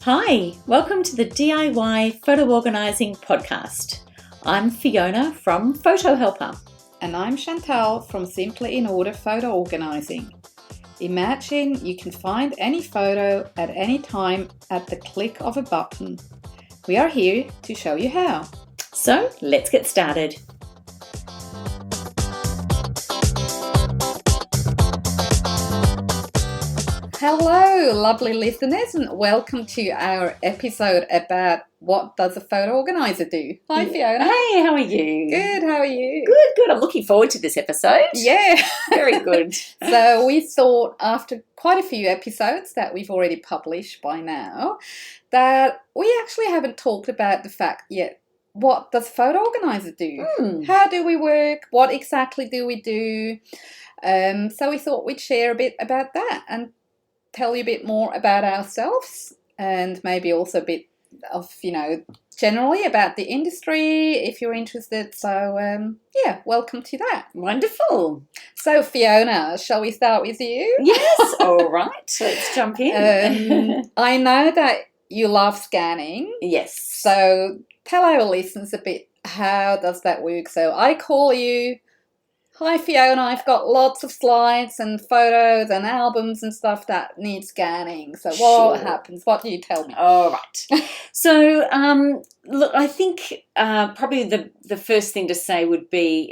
Hi, welcome to the DIY Photo Organising podcast. I'm Fiona from Photo Helper. And I'm Chantal from Simply in Order Photo Organising. Imagine you can find any photo at any time at the click of a button. We are here to show you how. So let's get started. Hello, lovely listeners, and welcome to our episode about what does a photo organiser do. Hi, Fiona. Hey, how are you? Good, how are you? Good. I'm looking forward to this episode. Yeah. Very good. So we thought after quite a few episodes that we've already published by now that we actually haven't talked about the fact yet. What does Photo Organiser do? How do we work? What exactly do we do? So we thought we'd share a bit about that and tell you a bit more about ourselves and maybe also a bit of, generally about the industry if you're interested. So, welcome to that. Wonderful. So, Fiona, shall we start with you? Yes. All right. Let's jump in. I know that you love scanning. Yes. So, tell our listeners a bit, how does that work? So, I call you. Hi Fiona, I've got lots of slides and photos and albums and stuff that need scanning. So what happens? What do you tell me? All right. So, look, I think probably the first thing to say would be,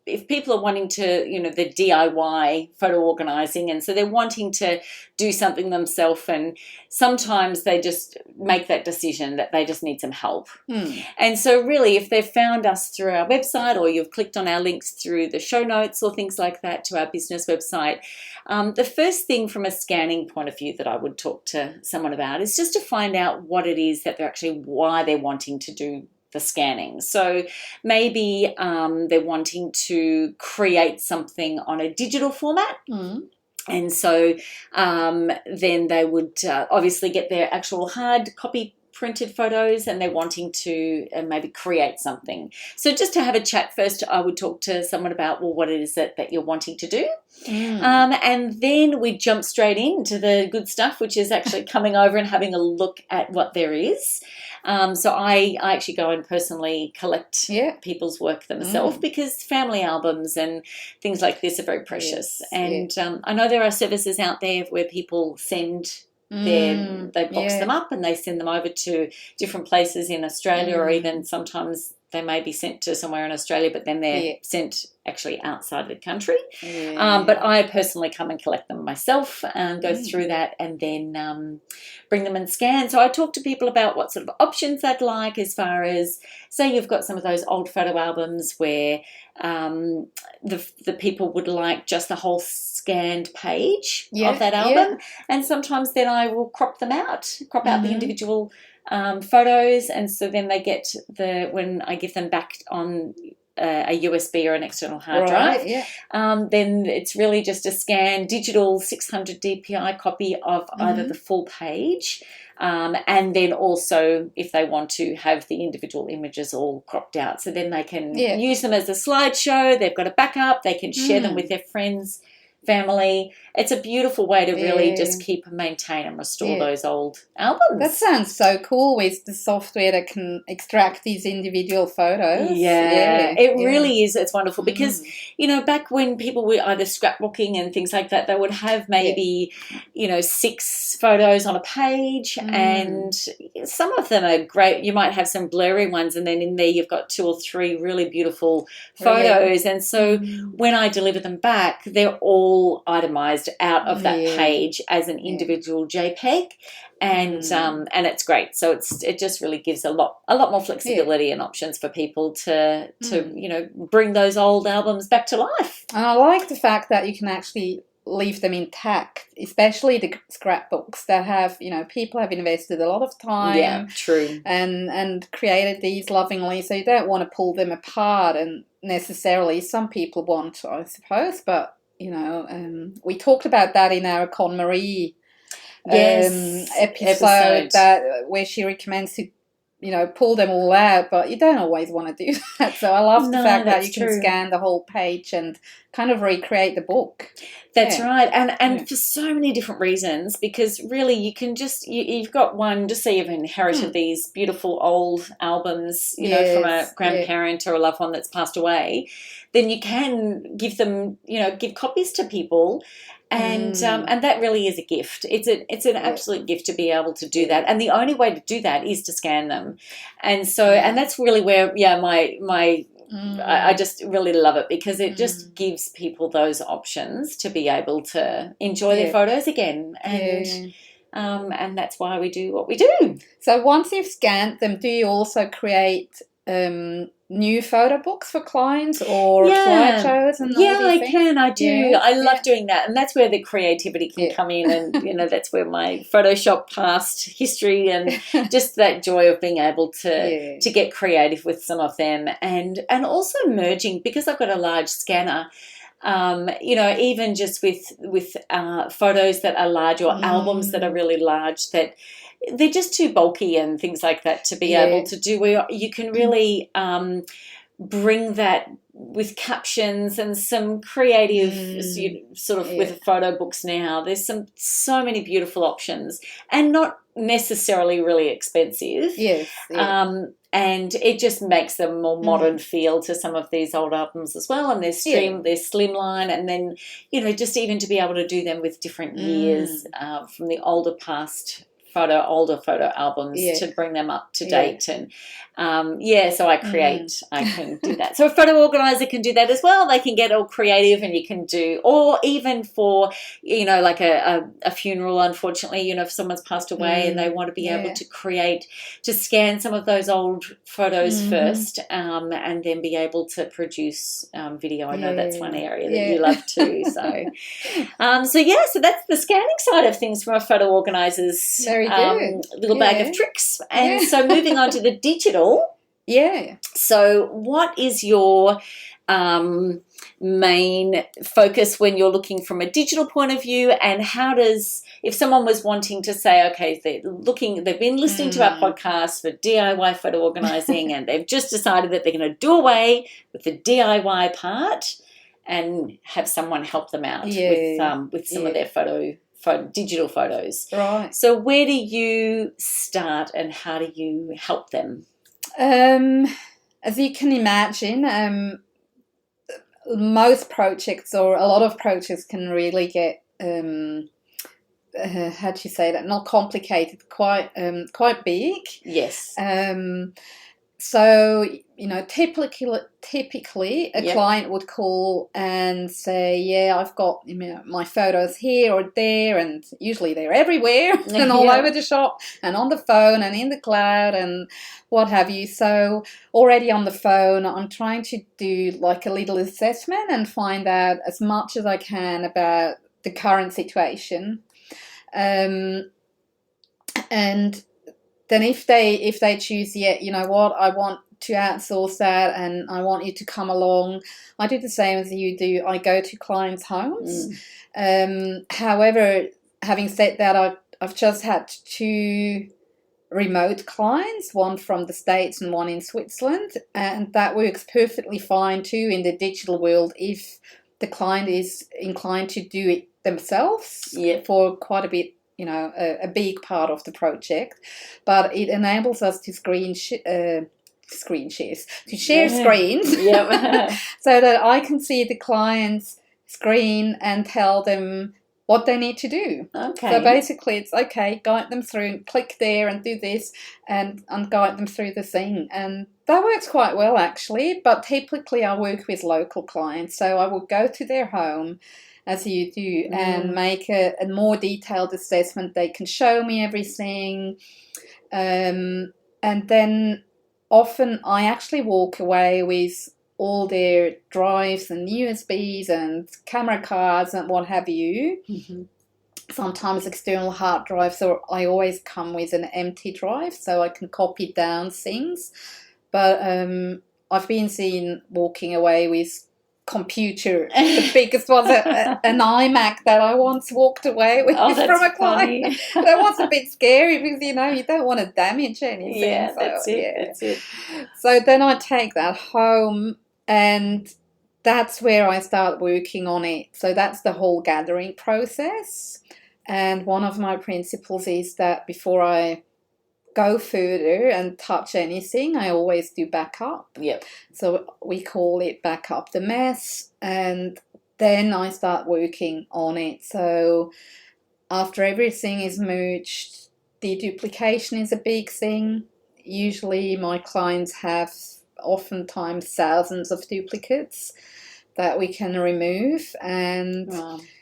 if people are wanting to, the DIY photo organising, and so they're wanting to do something themselves, and sometimes they just make that decision that they just need some help. And so really, if they've found us through our website or you've clicked on our links through the show notes or things like that to our business website, the first thing from a scanning point of view that I would talk to someone about is just to find out what it is that why they're wanting to do the scanning. So maybe they're wanting to create something on a digital format. And so then they would obviously get their actual hard copy printed photos, and they're wanting to maybe create something. So just to have a chat first, I would talk to someone about, what it is that you're wanting to do. And then we jump straight into the good stuff, which is actually coming over and having a look at what there is. So I actually go and personally collect people's work themselves because family albums and things like this are very precious. I know there are services out there where people send they box them up and they send them over to different places in Australia, or even sometimes they may be sent to somewhere in Australia, but then they're sent actually outside the country. But I personally come and collect them myself and go through that and then bring them and scan. So I talk to people about what sort of options they'd like, as far as, say you've got some of those old photo albums where the people would like just the whole scanned page of that album. And sometimes then I will crop out the individual photos, and so then they get when I give them back on a USB or an external hard drive, then it's really just a scanned digital 600 DPI copy of either the full page, and then also if they want to have the individual images all cropped out, so then they can use them as a slideshow. They've got a backup, they can share them with their friends, family. It's a beautiful way to really just keep and maintain and restore those old albums. That sounds so cool, with the software that can extract these individual photos. It really is. It's wonderful because, back when people were either scrapbooking and things like that, they would have maybe, 6 photos on a page, and some of them are great. You might have some blurry ones, and then in there you've got 2 or 3 really beautiful photos. And so when I deliver them back, they're all itemized out of that page as an individual JPEG, and it's great. So it just really gives a lot more flexibility and options for people to bring those old albums back to life. And I like the fact that you can actually leave them intact, especially the scrapbooks that have, people have invested a lot of time and created these lovingly, so you don't want to pull them apart. And necessarily some people want, I suppose, but we talked about that in our KonMari episode where she recommends to pull them all out, but you don't always want to do that. So I love the fact that you can scan the whole page and kind of recreate the book. That's right, and Yeah. for so many different reasons, because really you can just you've got one, just say you've inherited these beautiful old albums, you know, from a Yes, grandparent or a loved one that's passed away, then you can give them, you know, give copies to people. And that really is a gift. It's an absolute gift to be able to do that. And the only way to do that is to scan them. And so and that's really where my I just really love it, because it just gives people those options to be able to enjoy their photos again. And that's why we do what we do. So once you've scanned them, do you also create new photo books for clients or slideshows and all these things? Can. I do. I love doing that, and that's where the creativity can come in, and you know, that's where my Photoshop past history and just that joy of being able to get creative with some of them, and also merging, because I've got a large scanner. You know, even just with photos that are large, or albums that are really large, that they're just too bulky and things like that to be able to do, where you can really bring that with captions and some creative sort of with photo books now. There's so many beautiful options, and not necessarily really expensive. And it just makes them more modern feel to some of these old albums as well, and their slimline, and then, you know, just even to be able to do them with different years from the older photo albums to bring them up to date. And so I can do that. So a photo organizer can do that as well. They can get all creative, and you can do, or even for, you know, like a funeral, unfortunately, you know, if someone's passed away and they want to be able to scan some of those old photos first, and then be able to produce video. I know that's one area that you love too. So that's the scanning side of things from a photo organizer's little bag of tricks. And so moving on to the digital. So what is your main focus when you're looking from a digital point of view, and how does, if someone was wanting to say, okay, they've been listening to our podcast for DIY photo organizing and they've just decided that they're going to do away with the DIY part and have someone help them out with some of their digital photos. Right. So where do you start, and how do you help them? As you can imagine, most projects, or a lot of projects, can really get how do you say that? Not complicated, quite big. Yes. So, you know, typically a client would call and say, I've got, you know, my photos here or there, and usually they're everywhere and all over the shop and on the phone and in the cloud and what have you. So already on the phone, I'm trying to do like a little assessment and find out as much as I can about the current situation. And then if they choose, you know what, I want to outsource that and I want you to come along, I do the same as you do. I go to clients' homes. However, having said that, I've just had 2 remote clients, one from the States and one in Switzerland, and that works perfectly fine too in the digital world if the client is inclined to do it themselves for quite a bit, you know, a big part of the project. But it enables us to share screens so that I can see the client's screen and tell them what they need to do. Okay. So basically it's guide them through, click there and do this, and guide them through the thing. And that works quite well actually, but typically I work with local clients, so I will go to their home as you do and make a more detailed assessment. They can show me everything, and then often I actually walk away with all their drives and USBs and camera cards and what have you. Sometimes external hard drives, or I always come with an empty drive so I can copy down things. But I've been seen walking away with computer. The biggest was an iMac that I once walked away with from a client. That was a bit scary because, you know, you don't want to damage anything. Yeah, that's it. So then I take that home and that's where I start working on it. So that's the whole gathering process. And one of my principles is that before I go further and touch anything, I always do backup. Yep. So we call it back up the mess, and then I start working on it. So after everything is merged, deduplication is a big thing. Usually my clients have oftentimes thousands of duplicates that we can remove, and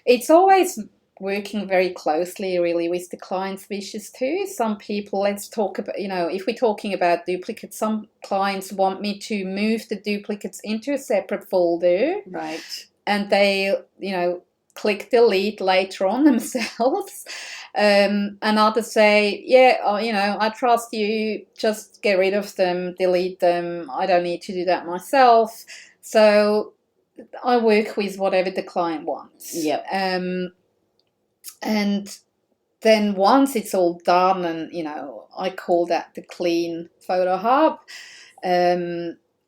it's always working very closely really with the client's wishes too. Some people, let's talk about, if we're talking about duplicates, some clients want me to move the duplicates into a separate folder. Right. And they, click delete later on themselves. And others say, I trust you, just get rid of them, delete them. I don't need to do that myself. So I work with whatever the client wants. Yep. And then once it's all done, and I call that the clean photo hub,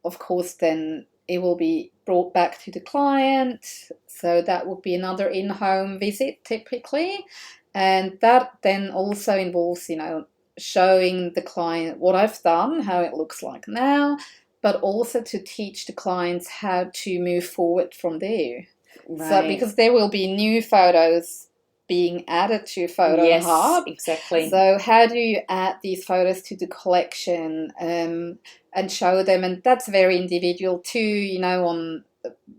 of course then it will be brought back to the client. So that would be another in-home visit typically, and that then also involves showing the client what I've done, how it looks like now, but also to teach the clients how to move forward from there. Right. So because there will be new photos being added to Photo Hub. Exactly. So how do you add these photos to the collection and show them? And that's very individual too, on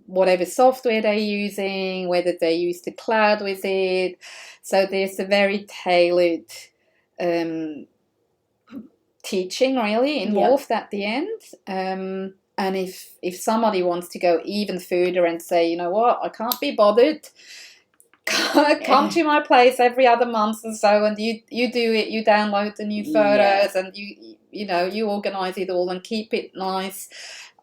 whatever software they're using, whether they use the cloud with it. So there's a very tailored teaching really involved at the end. And if somebody wants to go even further and say, you know what, I can't be bothered, come to my place every other month or so, and you do it, you download the new photos, and you organize it all and keep it nice.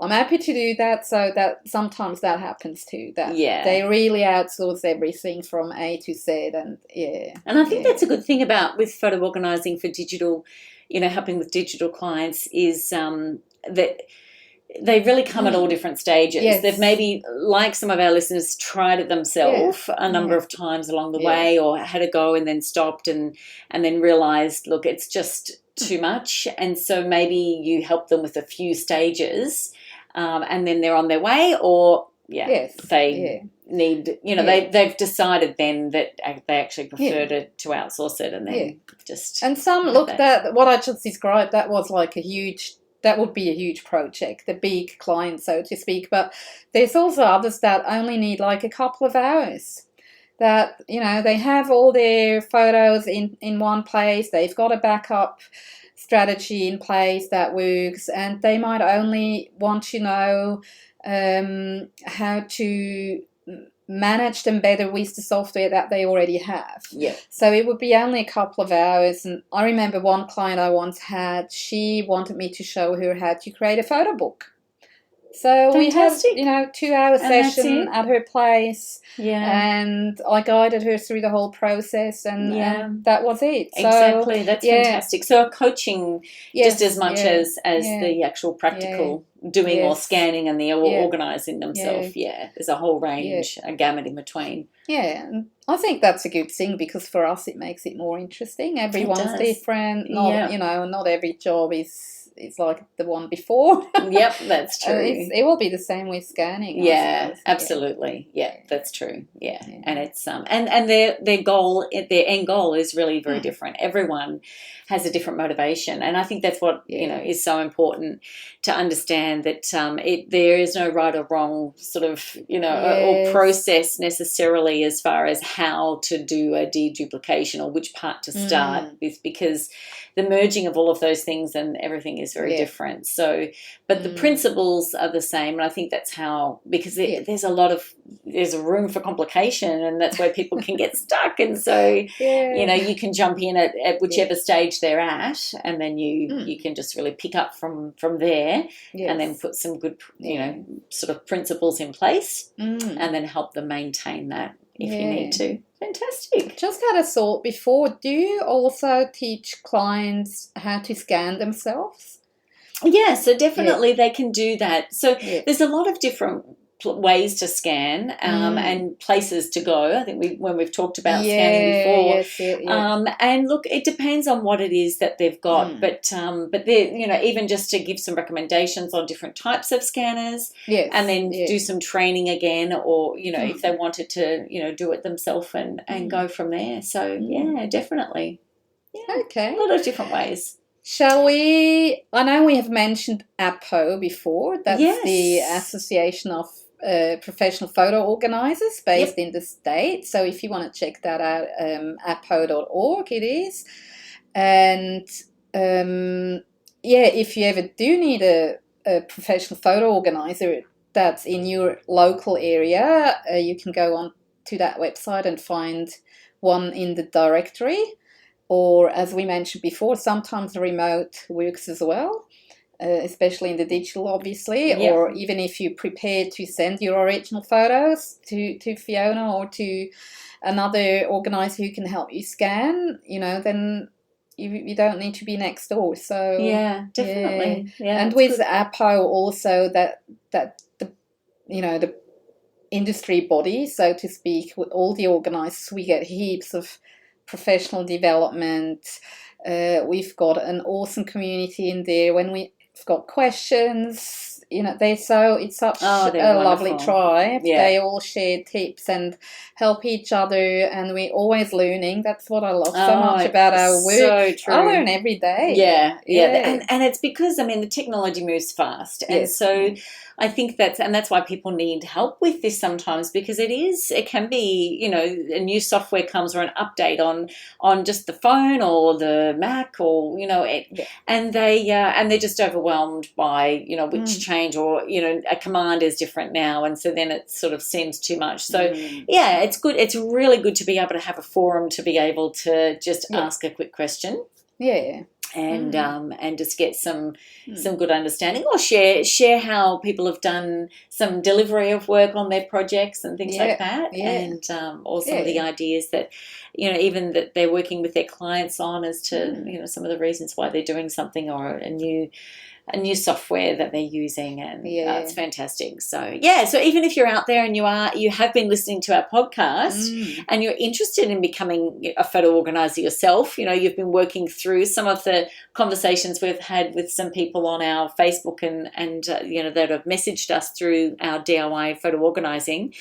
I'm happy to do that. So that sometimes that happens too, that they really outsource everything from A to Z. And I think that's a good thing about with photo organizing for digital, helping with digital clients is that they really come at all different stages. Yes. They've maybe, like some of our listeners, tried it themselves a number of times along the way, or had a go and then stopped and then realised, look, it's just too much. And so maybe you help them with a few stages and then they're on their way, or they need, they've decided then that they actually prefer to outsource it, and then just... And some, look, that what I just described, that was like that would be a huge project, a big client, so to speak. But there's also others that only need like a couple of hours. That, they have all their photos in one place. They've got a backup strategy in place that works. And they might only want to know how to manage them better with the software that they already have. Yeah. So it would be only a couple of hours. And I remember one client I once had, she wanted me to show her how to create a photo book. So Fantastic. we had, 2-hour session at her place. Yeah. And I guided her through the whole process, and that was it. So, exactly. That's fantastic. So coaching just as much as the actual practical doing or scanning and the organising themselves. Yeah. There's a whole range, a gamut in between. Yeah. And I think that's a good thing, because for us it makes it more interesting. Everyone's different. Not every job is like the one before. Yep, that's true. It will be the same with scanning. Yeah, absolutely. Yeah, that's true. Yeah. And it's and their end goal is really very different. Everyone has a different motivation, and I think that's what is so important to understand, that there is no right or wrong sort of or process necessarily as far as how to do a deduplication or which part to start with, because the merging of all of those things and everything is very different. So, but the principles are the same, and I think that's how, because there's a room for complication, and that's where people can get stuck. And so, you can jump in at whichever stage they're at, and then you can just really pick up from there, and then put some good, sort of principles in place, and then help them maintain that if you need to. Fantastic. Just had a thought before. Do you also teach clients how to scan themselves? Yeah, so definitely they can do that. So there's a lot of different ways to scan and places to go. I think when we've talked about scanning before. Yes, yeah. And look, it depends on what it is that they've got, but they're, even just to give some recommendations on different types of scanners, Yes, and then do some training again, or if they wanted to do it themselves and go from there. So yeah, definitely. Yeah, okay, a lot of different ways. Shall we? I know we have mentioned APO before. That's the Association of Professional Photo Organisers based in the States. So if you want to check that out, apo.org it is. And if you ever do need a professional photo organizer that's in your local area, you can go on to that website and find one in the directory. Or, as we mentioned before, sometimes remote works as well, especially in the digital, obviously. Yep. Or even if you prepare to send your original photos to Fiona or to another organizer who can help you scan, then you don't need to be next door. So yeah, definitely. Yeah, and with APO also that the the industry body, so to speak, with all the organisers, we get heaps of professional development. We've got an awesome community in there. When we've got questions, it's such a lovely tribe. Yeah. They all share tips and help each other, and we're always learning. That's what I love so much about our work. So true. I learn every day. Yeah. And it's because the technology moves fast, and so I think that's why people need help with this sometimes, because it can be, a new software comes or an update on just the phone or the Mac or and they're just overwhelmed by which change, or a command is different now, and so then it sort of seems too much. So it's good. It's really good to be able to have a forum to be able to just ask a quick question. Yeah. And just get some good understanding, or share how people have done some delivery of work on their projects and things like that, and or some of the ideas that even that they're working with their clients on, as to some of the reasons why they're doing something, or a new software that they're using, and it's fantastic. So so even if you're out there and you have been listening to our podcast and you're interested in becoming a photo organizer yourself, you've been working through some of the conversations we've had with some people on our Facebook and that have messaged us through our DIY photo organizing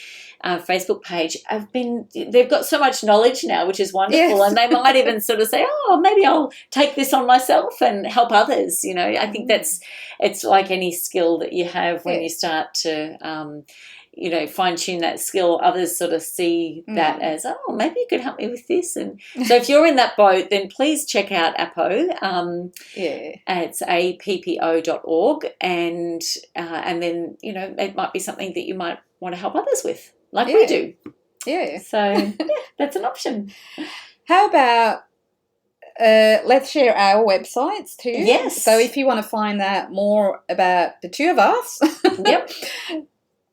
Facebook page, they've got so much knowledge now, which is wonderful, and they might even sort of say, oh, maybe I'll take this on myself and help others. I think it's like any skill that you have when you start to fine tune that skill, others sort of see that as, oh, maybe you could help me with this. And so if you're in that boat, then please check out APO. It's appo.org, and then it might be something that you might want to help others with, like we do. So that's an option. How about let's share our websites too. Yes. So if you want to find out more about the two of us,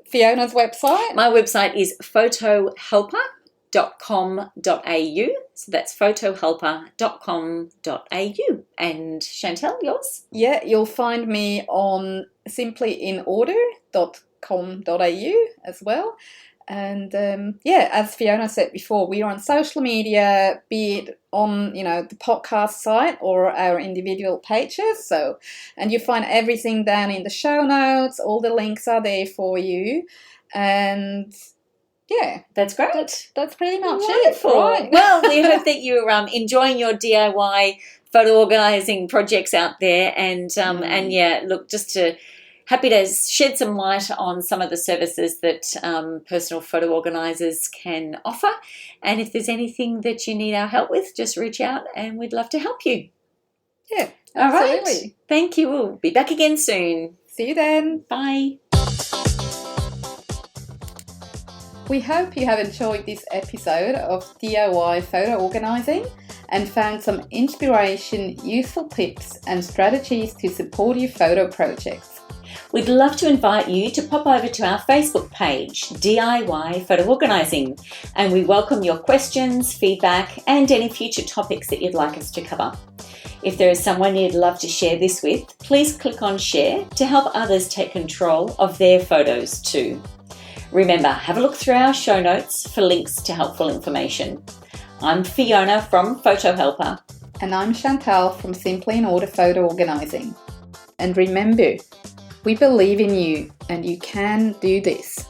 Fiona's website. My website is photohelper.com.au. So that's photohelper.com.au. And Chantal, yours? Yeah, you'll find me on simplyInOrder.com.au as well. And as Fiona said before, we are on social media, be it on the podcast site or our individual pages. So, and you find everything down in the show notes. All the links are there for you, and that's great. That's pretty much wonderful. It. Right. Well, we hope that you're enjoying your DIY photo organising projects out there, and look, happy to shed some light on some of the services that personal photo organisers can offer. And if there's anything that you need our help with, just reach out and we'd love to help you. Yeah, absolutely. All right. Thank you. We'll be back again soon. See you then. Bye. We hope you have enjoyed this episode of DIY Photo Organising and found some inspiration, useful tips and strategies to support your photo projects. We'd love to invite you to pop over to our Facebook page, DIY Photo Organising, and we welcome your questions, feedback, and any future topics that you'd like us to cover. If there is someone you'd love to share this with, please click on Share to help others take control of their photos too. Remember, have a look through our show notes for links to helpful information. I'm Fiona from Photo Helper. And I'm Chantal from Simply in Order Photo Organising. And remember, we believe in you and you can do this.